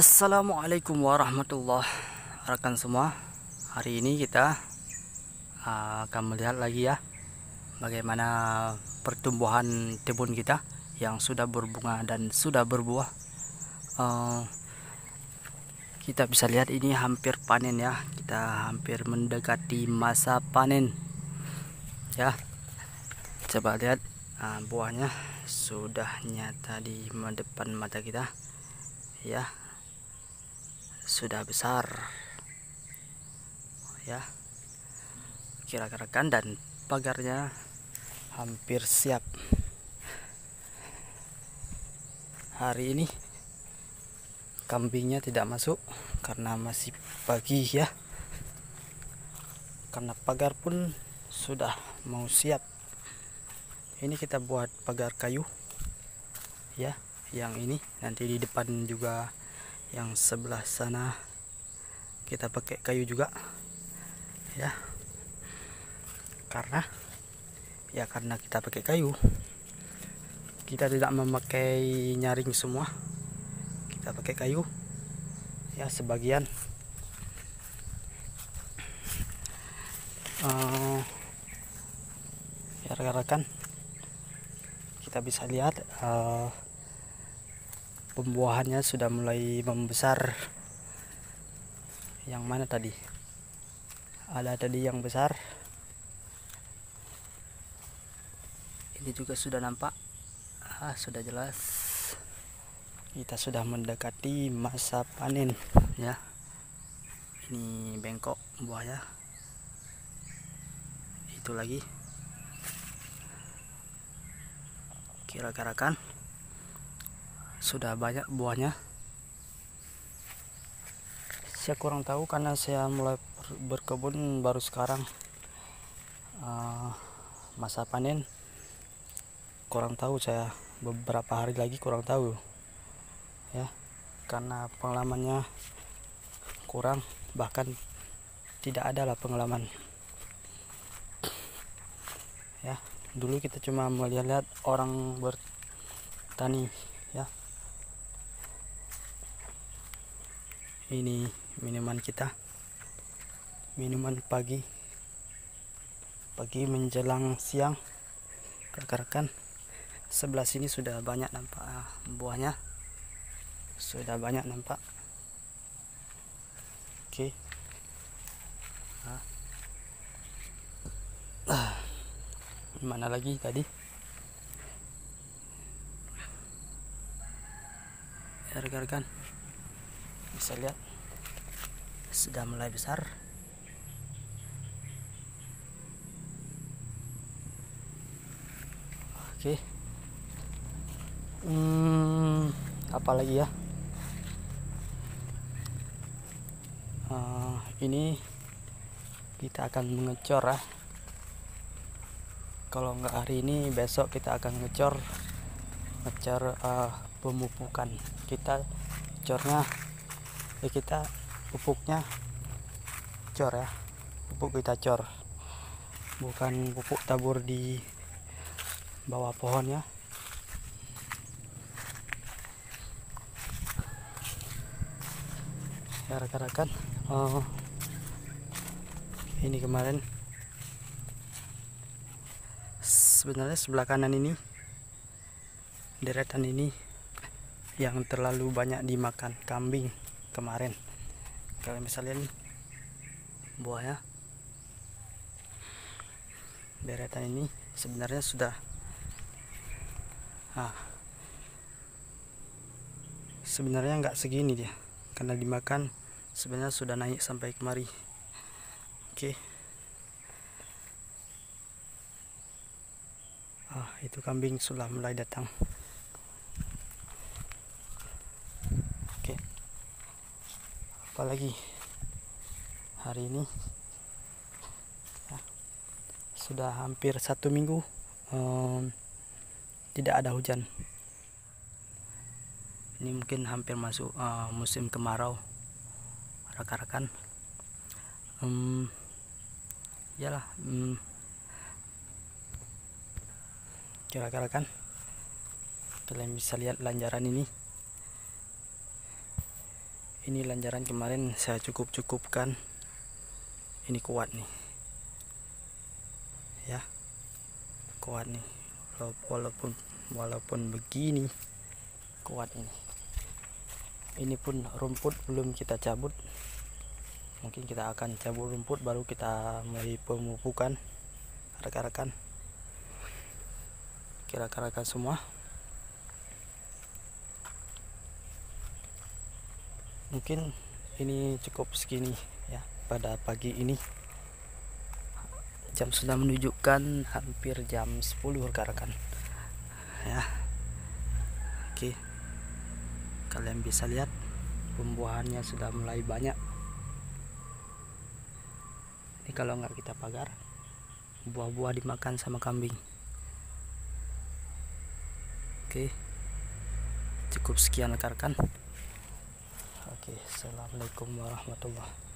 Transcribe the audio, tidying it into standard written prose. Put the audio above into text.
Assalamualaikum warahmatullahi wabarakatuh semua. Hari ini kita akan melihat lagi ya bagaimana pertumbuhan timun kita yang sudah berbunga dan sudah berbuah. Kita bisa lihat ini hampir panen ya. Kita hampir mendekati masa panen ya. Coba lihat buahnya sudah nyata di depan mata kita ya. Sudah besar ya, kira-kirakan, dan pagarnya hampir siap. Hari ini kambingnya tidak masuk karena masih pagi ya, karena pagar pun sudah mau siap. Ini kita buat pagar kayu ya, yang ini nanti di depan juga, yang sebelah sana kita pakai kayu juga ya, karena kita pakai kayu, kita tidak memakai nyaring semua, kita pakai kayu ya sebagian. Ya rekan-rekan, kita bisa lihat pembuahannya sudah mulai membesar. Yang mana tadi? Ada tadi yang besar. Ini juga sudah nampak. Sudah jelas. Kita sudah mendekati masa panen ya. Ini bengkok buahnya. Itu lagi. Kira-kirakan sudah banyak buahnya. Saya kurang tahu karena saya mulai berkebun baru sekarang. Masa panen kurang tahu saya, beberapa hari lagi kurang tahu ya, karena pengalamannya kurang, bahkan tidak ada lah pengalaman ya. Dulu kita cuma melihat orang bertani ya. Ini minuman kita, minuman pagi menjelang siang. Rekan-rekan, sebelah sini sudah banyak nampak buahnya, sudah banyak nampak. Oke. Mana lagi tadi ya rekan-rekan, bisa lihat sudah mulai besar. Oke. Apalagi ya, ini kita akan mengecor ya. Kalau nggak hari ini, besok kita akan ngecor pemupukan. Kita cornya kita pupuknya cor ya, pupuk kita cor, bukan pupuk tabur di bawah pohon ya. Ya rekan-rekan, ini kemarin sebenarnya sebelah kanan ini, deretan ini yang terlalu banyak dimakan kambing kemarin. Kalian bisa lihat nih buahnya. Deretan ini sebenarnya sudah sebenarnya nggak segini dia, karena dimakan sebenarnya sudah naik sampai kemari. Oke. Itu kambing sudah mulai datang. Oke. Apalagi hari ini ya, sudah hampir 1 minggu tidak ada hujan. Ini mungkin hampir masuk musim kemarau rekan-rekan. Iyalah, kira-kira kan kalian bisa lihat lanjaran ini Ini lanjaran kemarin saya cukupkan. Ini kuat nih ya, kuat nih, walaupun begini kuat ini. Ini pun rumput belum kita cabut, mungkin kita akan cabut rumput baru kita mulai pemupukan. Rekan-rekan semua, mungkin ini cukup segini ya pada pagi ini. Jam sudah menunjukkan hampir jam 10 rekan-rekan ya. Oke, kalian bisa lihat pembuahannya sudah mulai banyak. Ini kalau nggak kita pagar, buah-buah dimakan sama kambing. Oke, cukup sekian rekan-rekan. Oke, assalamualaikum warahmatullahi wabarakatuh.